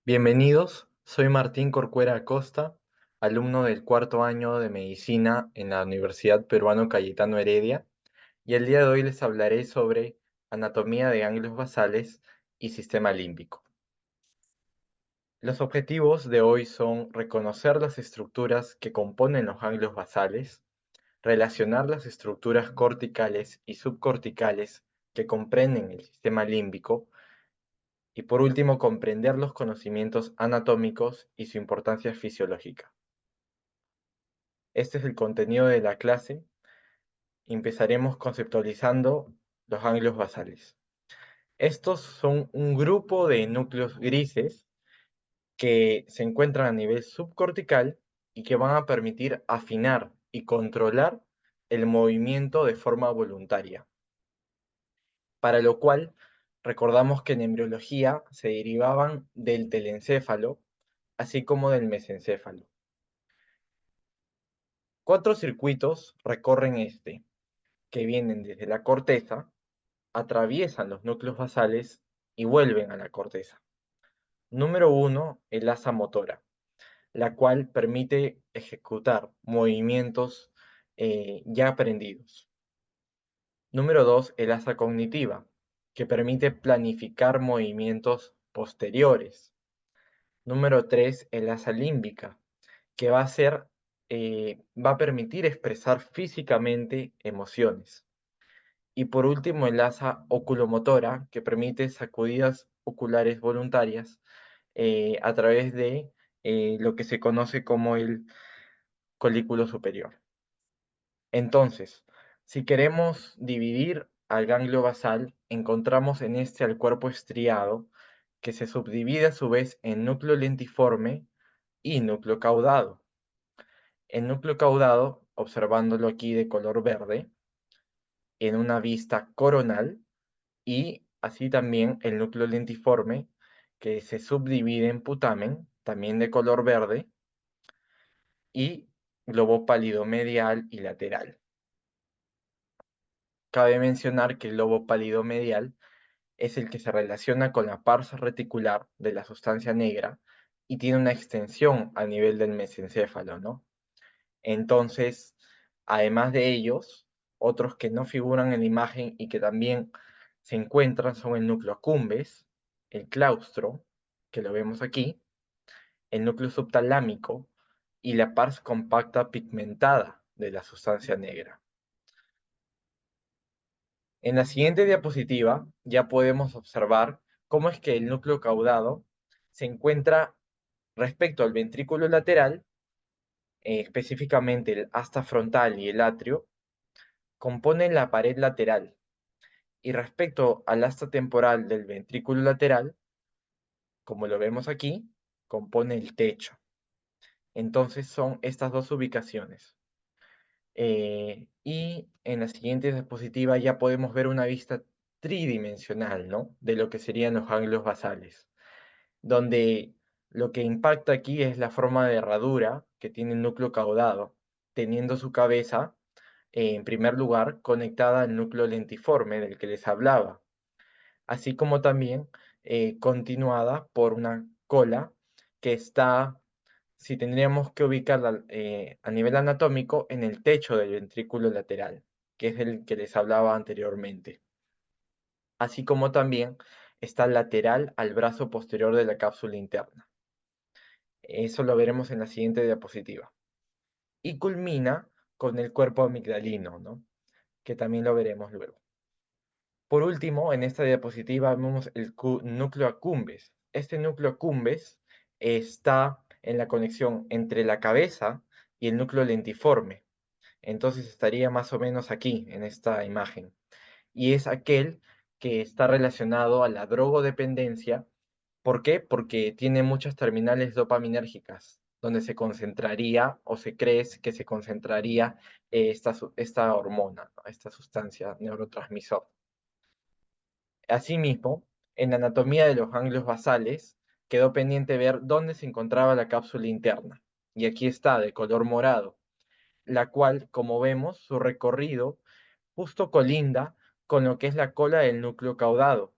Bienvenidos, soy Martín Corcuera Acosta, alumno del cuarto año de Medicina en la Universidad Peruano Cayetano Heredia, y el día de hoy les hablaré sobre anatomía de ganglios basales y sistema límbico. Los objetivos de hoy son reconocer las estructuras que componen los ganglios basales, relacionar las estructuras corticales y subcorticales que comprenden el sistema límbico, y por último, comprender los conocimientos anatómicos y su importancia fisiológica. Este es el contenido de la clase. Empezaremos conceptualizando los ganglios basales. Estos son un grupo de núcleos grises que se encuentran a nivel subcortical y que van a permitir afinar y controlar el movimiento de forma voluntaria, para lo cual recordamos que en embriología se derivaban del telencéfalo, así como del mesencéfalo. Cuatro circuitos recorren que vienen desde la corteza, atraviesan los núcleos basales y vuelven a la corteza. Número uno, el asa motora, la cual permite ejecutar movimientos ya aprendidos. Número dos, el asa cognitiva, que permite planificar movimientos posteriores. Número tres, el asa límbica, que va a permitir expresar físicamente emociones. Y por último, el asa oculomotora, que permite sacudidas oculares voluntarias a través de lo que se conoce como el colículo superior. Entonces, si queremos dividir al ganglio basal, encontramos en este al cuerpo estriado, que se subdivide a su vez en núcleo lentiforme y núcleo caudado. El núcleo caudado, observándolo aquí de color verde, en una vista coronal, y así también el núcleo lentiforme, que se subdivide en putamen, también de color verde, y globo pálido medial y lateral. Cabe mencionar que el globo pálido medial es el que se relaciona con la pars reticular de la sustancia negra y tiene una extensión a nivel del mesencéfalo, ¿no? Entonces, además de ellos, otros que no figuran en la imagen y que también se encuentran son el núcleo accumbens, el claustro, que lo vemos aquí, el núcleo subtalámico y la pars compacta pigmentada de la sustancia negra. En la siguiente diapositiva ya podemos observar cómo es que el núcleo caudado se encuentra respecto al ventrículo lateral, específicamente el asta frontal y el atrio, componen la pared lateral, y respecto al asta temporal del ventrículo lateral, como lo vemos aquí, compone el techo. Entonces son estas dos ubicaciones. Y en la siguiente diapositiva ya podemos ver una vista tridimensional, ¿no? De lo que serían los ganglios basales, donde lo que impacta aquí es la forma de herradura que tiene el núcleo caudado, teniendo su cabeza, en primer lugar, conectada al núcleo lentiforme del que les hablaba, así como también continuada por una cola que está, si tendríamos que ubicarla a nivel anatómico, en el techo del ventrículo lateral, que es el que les hablaba anteriormente, así como también está lateral al brazo posterior de la cápsula interna. Eso lo veremos en la siguiente diapositiva. Y culmina con el cuerpo amigdalino, ¿no? Que también lo veremos luego. Por último, en esta diapositiva vemos el núcleo accumbens. Este núcleo accumbens está en la conexión entre la cabeza y el núcleo lentiforme. Entonces estaría más o menos aquí, en esta imagen. Y es aquel que está relacionado a la drogodependencia. ¿Por qué? Porque tiene muchas terminales dopaminérgicas, donde se concentraría o se cree que se concentraría esta hormona, ¿no? Esta sustancia neurotransmisor. Asimismo, en la anatomía de los ganglios basales quedó pendiente ver dónde se encontraba la cápsula interna, y aquí está, de color morado, la cual, como vemos, su recorrido justo colinda con lo que es la cola del núcleo caudado.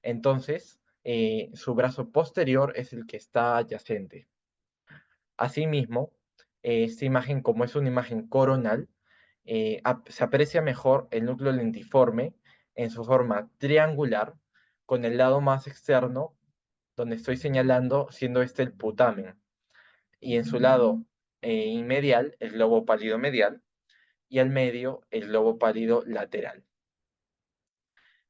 Entonces, su brazo posterior es el que está adyacente. Asimismo, esta imagen, como es una imagen coronal, se aprecia mejor el núcleo lentiforme en su forma triangular, con el lado más externo, donde estoy señalando, siendo este el putamen, y en su lado inmedial, el globo pálido medial, y al medio, el globo pálido lateral.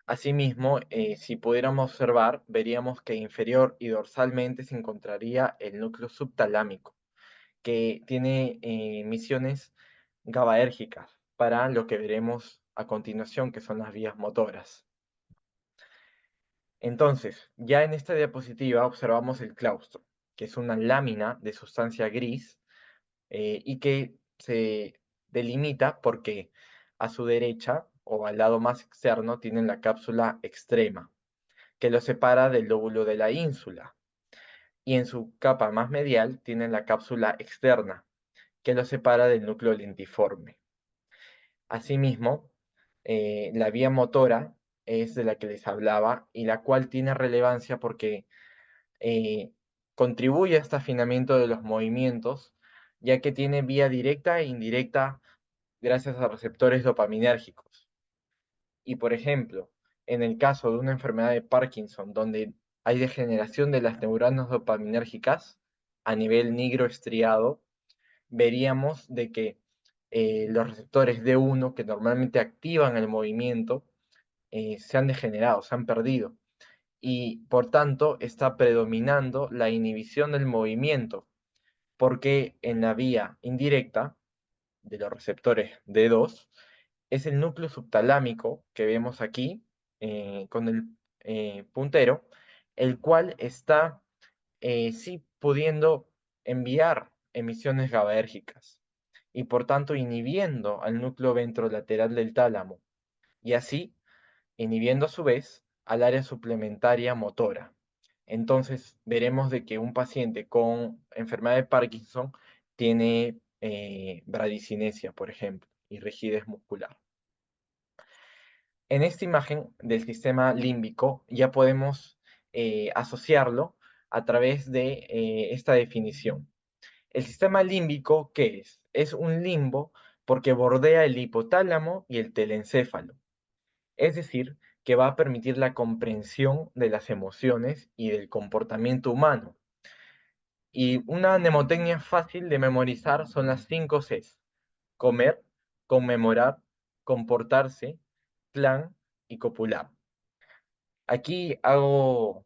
Asimismo, si pudiéramos observar, veríamos que inferior y dorsalmente se encontraría el núcleo subtalámico, que tiene misiones GABAérgicas para lo que veremos a continuación, que son las vías motoras. Entonces, ya en esta diapositiva observamos el claustro, que es una lámina de sustancia gris y que se delimita porque a su derecha o al lado más externo tienen la cápsula extrema, que lo separa del lóbulo de la ínsula, y en su capa más medial tienen la cápsula externa, que lo separa del núcleo lentiforme. Asimismo, la vía motora es de la que les hablaba y la cual tiene relevancia porque eh, contribuye a este afinamiento de los movimientos, ya que tiene vía directa e indirecta gracias a receptores dopaminérgicos. Y por ejemplo, en el caso de una enfermedad de Parkinson, donde hay degeneración de las neuronas dopaminérgicas a nivel nigroestriado, veríamos de que los receptores D1 que normalmente activan el movimiento se han degenerado, se han perdido. Y por tanto está predominando la inhibición del movimiento, porque en la vía indirecta de los receptores D2 es el núcleo subtalámico que vemos aquí con el puntero, el cual está sí pudiendo enviar emisiones GABAérgicas y por tanto inhibiendo al núcleo ventrolateral del tálamo y así inhibiendo a su vez al área suplementaria motora. Entonces veremos de que un paciente con enfermedad de Parkinson tiene bradicinesia, por ejemplo, y rigidez muscular. En esta imagen del sistema límbico ya podemos asociarlo a través de esta definición. El sistema límbico, ¿qué es? Es un limbo porque bordea el hipotálamo y el telencéfalo. Es decir, que va a permitir la comprensión de las emociones y del comportamiento humano. Y una mnemotecnia fácil de memorizar son las 5 Cs: comer, conmemorar, comportarse, plan y copular. Aquí hago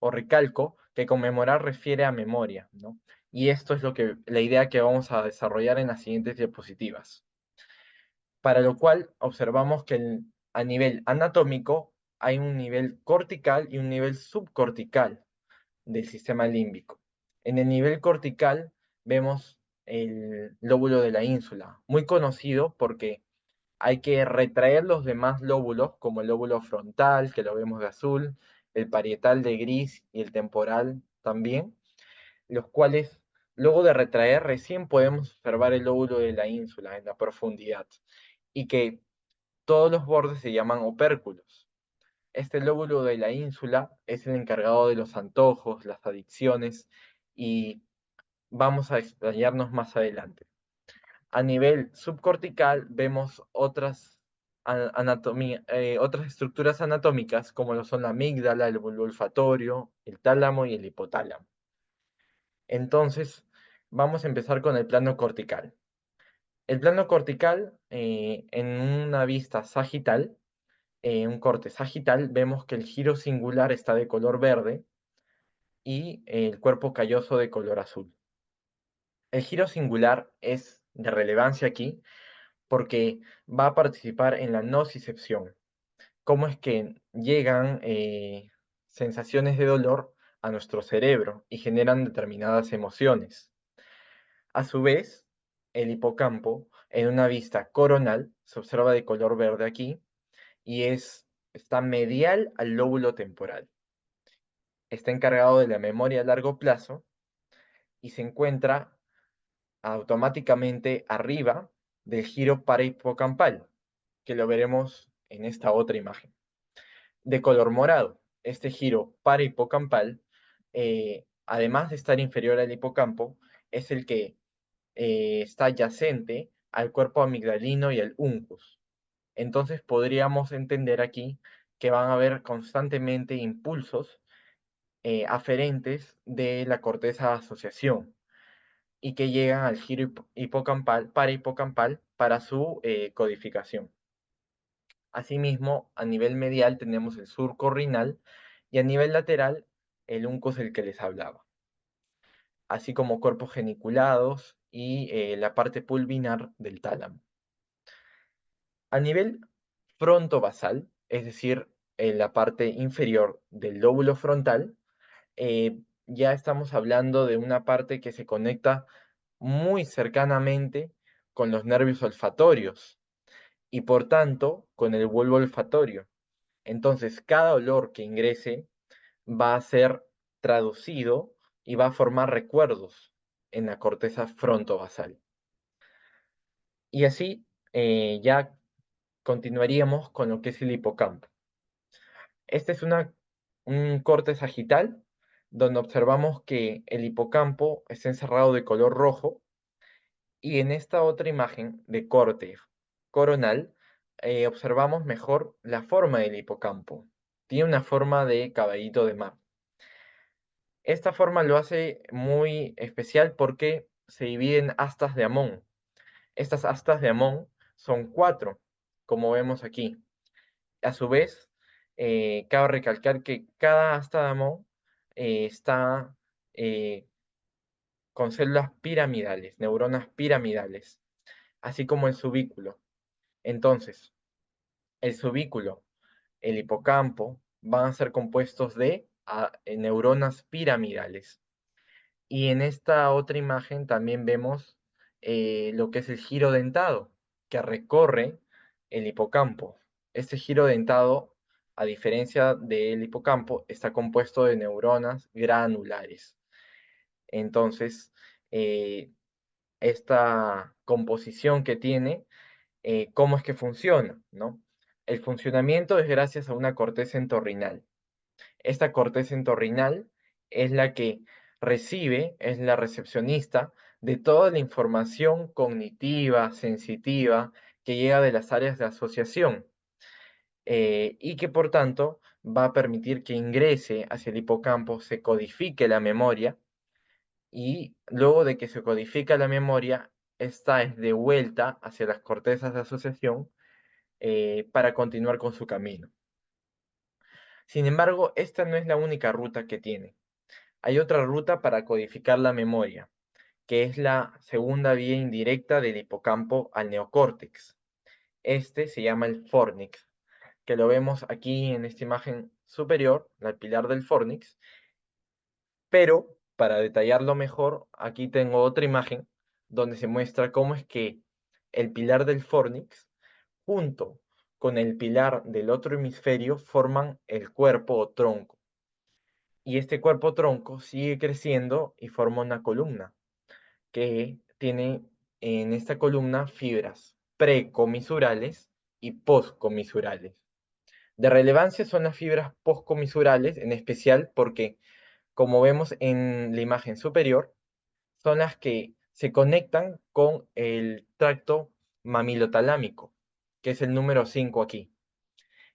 o recalco que conmemorar refiere a memoria, ¿no? Y esto es la idea que vamos a desarrollar en las siguientes diapositivas. Para lo cual observamos que a nivel anatómico hay un nivel cortical y un nivel subcortical del sistema límbico. En el nivel cortical vemos el lóbulo de la ínsula, muy conocido porque hay que retraer los demás lóbulos, como el lóbulo frontal, que lo vemos de azul, el parietal de gris y el temporal también, los cuales luego de retraer recién podemos observar el lóbulo de la ínsula en la profundidad, y que todos los bordes se llaman opérculos. Este lóbulo de la ínsula es el encargado de los antojos, las adicciones, y vamos a explayarnos más adelante. A nivel subcortical vemos otras estructuras anatómicas como lo son la amígdala, el bulbo olfatorio, el tálamo y el hipotálamo. Entonces, vamos a empezar con el plano cortical. El plano cortical, en una vista sagital, un corte sagital, vemos que el giro singular está de color verde y el cuerpo calloso de color azul. El giro singular es de relevancia aquí porque va a participar en la nocicepción. Cómo es que llegan sensaciones de dolor a nuestro cerebro y generan determinadas emociones. A su vez, el hipocampo, en una vista coronal, se observa de color verde aquí y está medial al lóbulo temporal. Está encargado de la memoria a largo plazo y se encuentra automáticamente arriba del giro parahipocampal, que lo veremos en esta otra imagen, de color morado. este giro parahipocampal, además de estar inferior al hipocampo, es el que está adyacente al cuerpo amigdalino y al uncus. Entonces podríamos entender aquí que van a haber constantemente impulsos aferentes de la corteza de asociación y que llegan al giro hipocampal, parahipocampal para su codificación. Asimismo, a nivel medial tenemos el surco rinal y a nivel lateral el uncus del que les hablaba, así como cuerpos geniculados y la parte pulvinar del tálamo. A nivel frontovasal, es decir, en la parte inferior del lóbulo frontal, ya estamos hablando de una parte que se conecta muy cercanamente con los nervios olfatorios y por tanto con el bulbo olfatorio. Entonces, cada olor que ingrese va a ser traducido y va a formar recuerdos en la corteza frontovasal. Y así ya continuaríamos con lo que es el hipocampo. Este es un corte sagital donde observamos que el hipocampo está encerrado de color rojo y en esta otra imagen de corte coronal observamos mejor la forma del hipocampo. Tiene una forma de caballito de mar. Esta forma lo hace muy especial porque se divide en astas de Amón. Estas astas de Amón son cuatro, como vemos aquí. A su vez, cabe recalcar que cada asta de Amón está eh, con células piramidales, neuronas piramidales, así como el subículo. Entonces, el subículo, el hipocampo, van a ser compuestos de neuronas piramidales. Y en esta otra imagen también vemos lo que es el giro dentado, que recorre el hipocampo. Este giro dentado, a diferencia del hipocampo, está compuesto de neuronas granulares. Entonces, eh, esta composición que tiene, ¿cómo es que funciona? ¿No? El funcionamiento es gracias a una corteza entorrinal. Esta corteza entorrinal es la que recibe, es la recepcionista de toda la información cognitiva, sensitiva, que llega de las áreas de asociación y que por tanto va a permitir que ingrese hacia el hipocampo, se codifique la memoria y luego de que se codifica la memoria, esta es de vuelta hacia las cortezas de asociación para continuar con su camino. Sin embargo, esta no es la única ruta que tiene. Hay otra ruta para codificar la memoria, que es la segunda vía indirecta del hipocampo al neocórtex. Este se llama el fornix, que lo vemos aquí en esta imagen superior, el pilar del fornix, pero para detallarlo mejor, aquí tengo otra imagen donde se muestra cómo es que el pilar del fornix, junto con el pilar del otro hemisferio, forman el cuerpo o tronco. Y este cuerpo tronco sigue creciendo y forma una columna que tiene en esta columna fibras precomisurales y postcomisurales. De relevancia son las fibras postcomisurales, en especial porque, como vemos en la imagen superior, son las que se conectan con el tracto mamilotalámico, que es el número 5 aquí.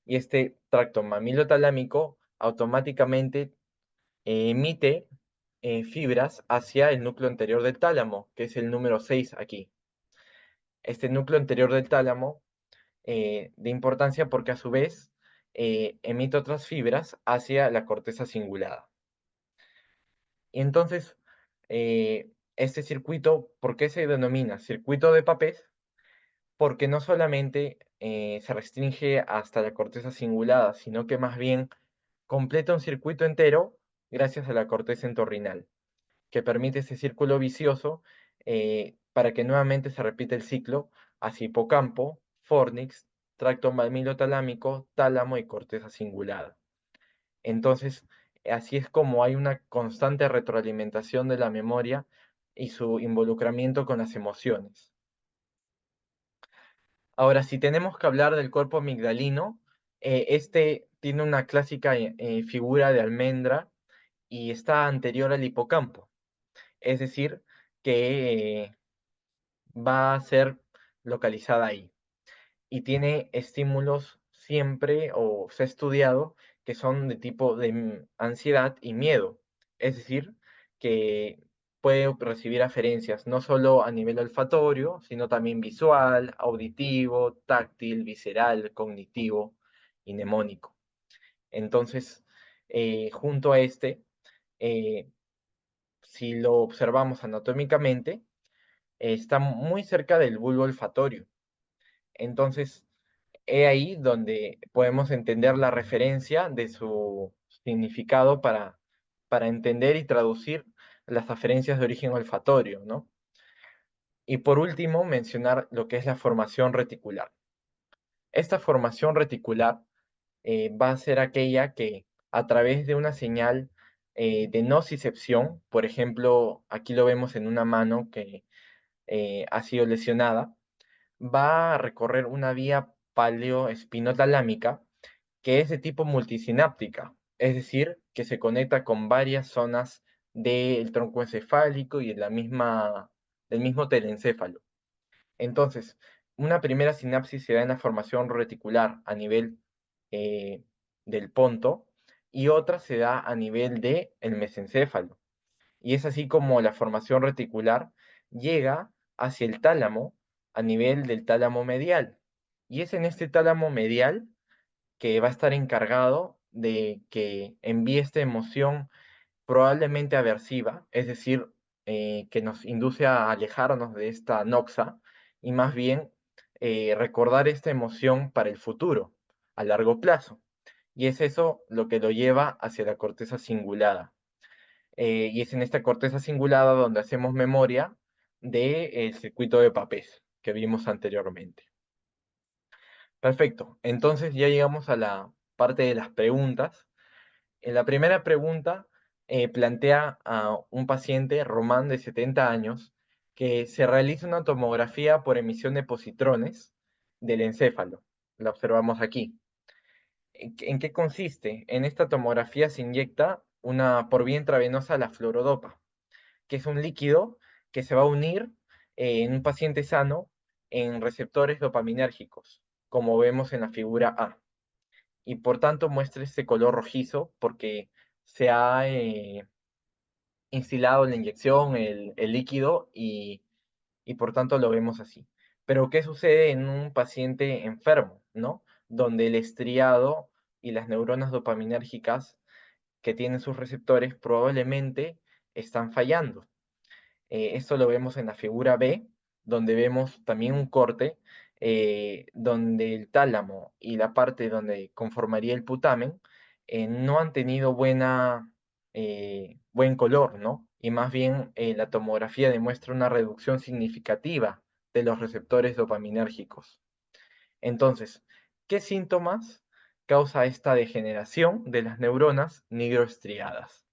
Y este tracto mamilotalámico automáticamente emite fibras hacia el núcleo anterior del tálamo, que es el número 6 aquí. Este núcleo anterior del tálamo de importancia porque a su vez emite otras fibras hacia la corteza cingulada. Y entonces, este circuito, ¿por qué se denomina circuito de Papez? Porque no solamente se restringe hasta la corteza cingulada, sino que más bien completa un circuito entero gracias a la corteza entorrinal, que permite ese círculo vicioso para que nuevamente se repita el ciclo hacia hipocampo, fornix, tracto mamilotalámico, tálamo y corteza cingulada. Entonces, así es como hay una constante retroalimentación de la memoria y su involucramiento con las emociones. Ahora, si tenemos que hablar del cuerpo amigdalino, este tiene una clásica figura de almendra y está anterior al hipocampo. Es decir, que va a ser localizada ahí. Y tiene estímulos siempre, o se ha estudiado, que son de tipo de ansiedad y miedo. Es decir, que puede recibir aferencias no solo a nivel olfatorio, sino también visual, auditivo, táctil, visceral, cognitivo y mnemónico. Entonces, junto a este, eh, si lo observamos anatómicamente, está muy cerca del bulbo olfatorio. Entonces, he ahí donde podemos entender la referencia de su significado para entender y traducir las aferencias de origen olfatorio, ¿no? Y por último, mencionar lo que es la formación reticular. Esta formación reticular va a ser aquella que a través de una señal de nocicepción, por ejemplo, aquí lo vemos en una mano que ha sido lesionada, va a recorrer una vía paleoespinotalámica que es de tipo multisináptica, es decir, que se conecta con varias zonas del tronco encefálico y de del mismo telencéfalo. Entonces, una primera sinapsis se da en la formación reticular a nivel eh, del ponto y otra se da a nivel del mesencéfalo. Y es así como la formación reticular llega hacia el tálamo a nivel del tálamo medial. Y es en este tálamo medial que va a estar encargado de que envíe esta emoción probablemente aversiva, es decir, que nos induce a alejarnos de esta noxa y más bien recordar esta emoción para el futuro, a largo plazo. Y es eso lo que lo lleva hacia la corteza cingulada. Y es en esta corteza cingulada donde hacemos memoria del circuito de Papez que vimos anteriormente. Perfecto, entonces ya llegamos a la parte de las preguntas. En la primera pregunta plantea a un paciente, Román, de 70 años, que se realiza una tomografía por emisión de positrones del encéfalo. La observamos aquí. ¿En qué consiste? En esta tomografía se inyecta por vía intravenosa la fluorodopa, que es un líquido que se va a unir en un paciente sano en receptores dopaminérgicos, como vemos en la figura A. Y por tanto muestra este color rojizo porque se ha instilado la inyección, el líquido, y por tanto lo vemos así. Pero ¿qué sucede en un paciente enfermo, ¿no? Donde el estriado y las neuronas dopaminérgicas que tienen sus receptores probablemente están fallando. Esto lo vemos en la figura B, donde vemos también un corte donde el tálamo y la parte donde conformaría el putamen no han tenido buen color, ¿no? Y más bien la tomografía demuestra una reducción significativa de los receptores dopaminérgicos. Entonces, ¿qué síntomas causa esta degeneración de las neuronas nigroestriadas?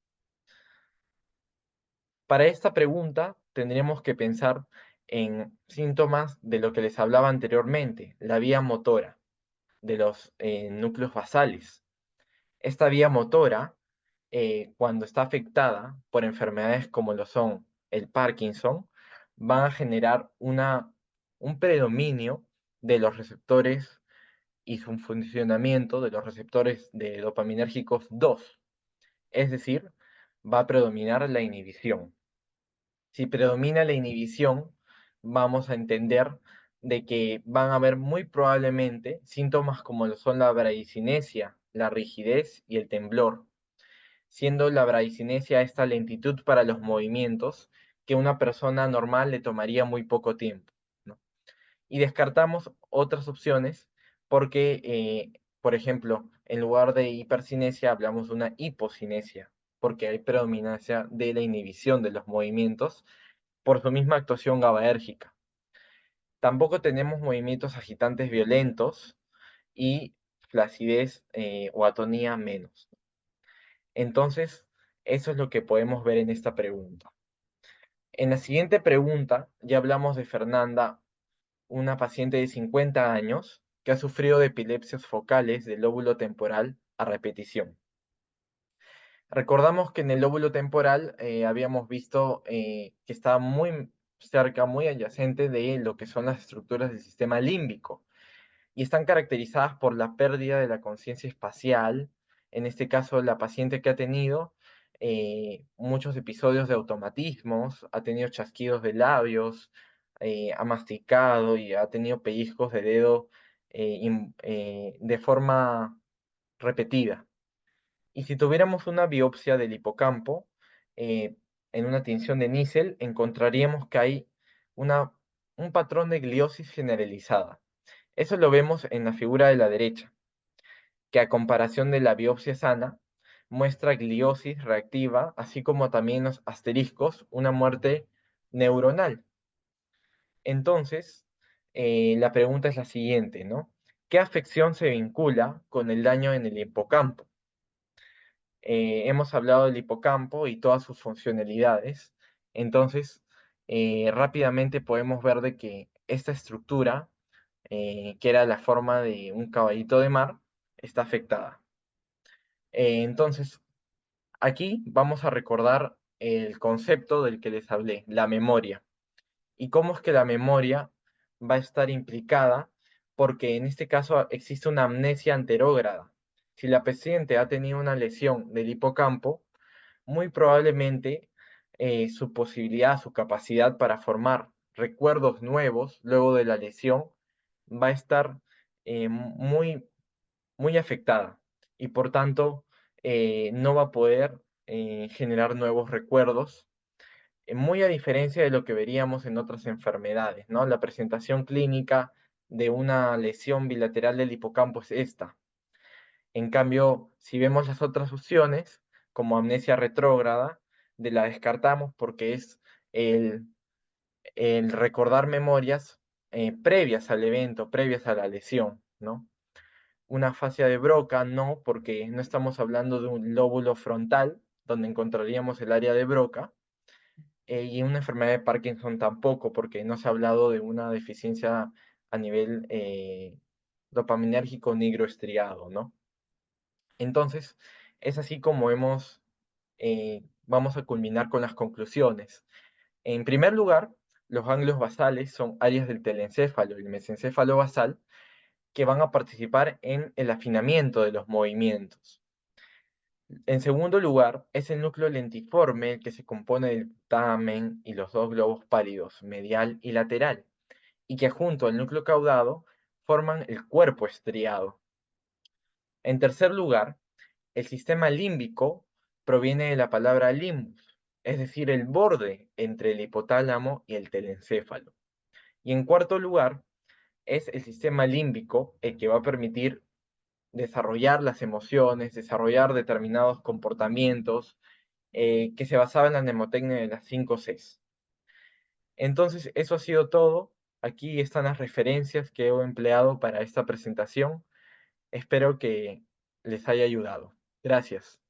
Para esta pregunta tendríamos que pensar en síntomas de lo que les hablaba anteriormente, la vía motora de los núcleos basales. Esta vía motora, cuando está afectada por enfermedades como lo son el Parkinson, van a generar un predominio de los receptores y su funcionamiento de los receptores de dopaminérgicos 2, es decir, va a predominar la inhibición. Si predomina la inhibición, vamos a entender de que van a haber muy probablemente síntomas como lo son la bradicinesia, la rigidez y el temblor, siendo la bradicinesia esta lentitud para los movimientos que una persona normal le tomaría muy poco tiempo, ¿no? Y descartamos otras opciones porque, por ejemplo, en lugar de hipercinesia hablamos de una hipocinesia, porque hay predominancia de la inhibición de los movimientos por su misma actuación GABAérgica. Tampoco tenemos movimientos agitantes violentos y flacidez o atonía menos. Entonces, eso es lo que podemos ver en esta pregunta. En la siguiente pregunta, ya hablamos de Fernanda, una paciente de 50 años que ha sufrido de epilepsias focales del lóbulo temporal a repetición. Recordamos que en el lóbulo temporal habíamos visto que estaba muy cerca, muy adyacente de lo que son las estructuras del sistema límbico y están caracterizadas por la pérdida de la conciencia espacial. En este caso, la paciente que ha tenido muchos episodios de automatismos, ha tenido chasquidos de labios, ha masticado y ha tenido pellizcos de dedo de forma repetida. Y si tuviéramos una biopsia del hipocampo, eh, en una tinción de níquel, encontraríamos que hay una, un patrón de gliosis generalizada. Eso lo vemos en la figura de la derecha, que a comparación de la biopsia sana, muestra gliosis reactiva, así como también los asteriscos, una muerte neuronal. Entonces, la pregunta es la siguiente, ¿no? ¿Qué afección se vincula con el daño en el hipocampo? Hemos hablado del hipocampo y todas sus funcionalidades. Entonces, rápidamente podemos ver de que esta estructura, que era la forma de un caballito de mar, está afectada. Entonces, aquí vamos a recordar el concepto del que les hablé, la memoria. ¿Y cómo es que la memoria va a estar implicada? Porque en este caso existe una amnesia anterógrada. Si la paciente ha tenido una lesión del hipocampo, muy probablemente su posibilidad, su capacidad para formar recuerdos nuevos luego de la lesión va a estar muy, muy afectada y por tanto no va a poder generar nuevos recuerdos, muy a diferencia de lo que veríamos en otras enfermedades, ¿no? La presentación clínica de una lesión bilateral del hipocampo es esta. En cambio, si vemos las otras opciones, como amnesia retrógrada, de la descartamos porque es el, el recordar memorias previas al evento, previas a la lesión, ¿no? Una fascia de Broca, no, porque no estamos hablando de un lóbulo frontal, donde encontraríamos el área de Broca, y una enfermedad de Parkinson tampoco, porque no se ha hablado de una deficiencia a nivel dopaminérgico nigroestriado, ¿no? Entonces, es así como vamos a culminar con las conclusiones. En primer lugar, los ganglios basales son áreas del telencéfalo y el mesencéfalo basal que van a participar en el afinamiento de los movimientos. En segundo lugar, es el núcleo lentiforme el que se compone del putamen y los dos globos pálidos, medial y lateral, y que junto al núcleo caudado forman el cuerpo estriado. En tercer lugar, el sistema límbico proviene de la palabra limbus, es decir, el borde entre el hipotálamo y el telencéfalo. Y en cuarto lugar, es el sistema límbico el que va a permitir desarrollar las emociones, desarrollar determinados comportamientos que se basaba en la mnemotecnia de las 5 Cs. Entonces, eso ha sido todo. Aquí están las referencias que he empleado para esta presentación. Espero que les haya ayudado. Gracias.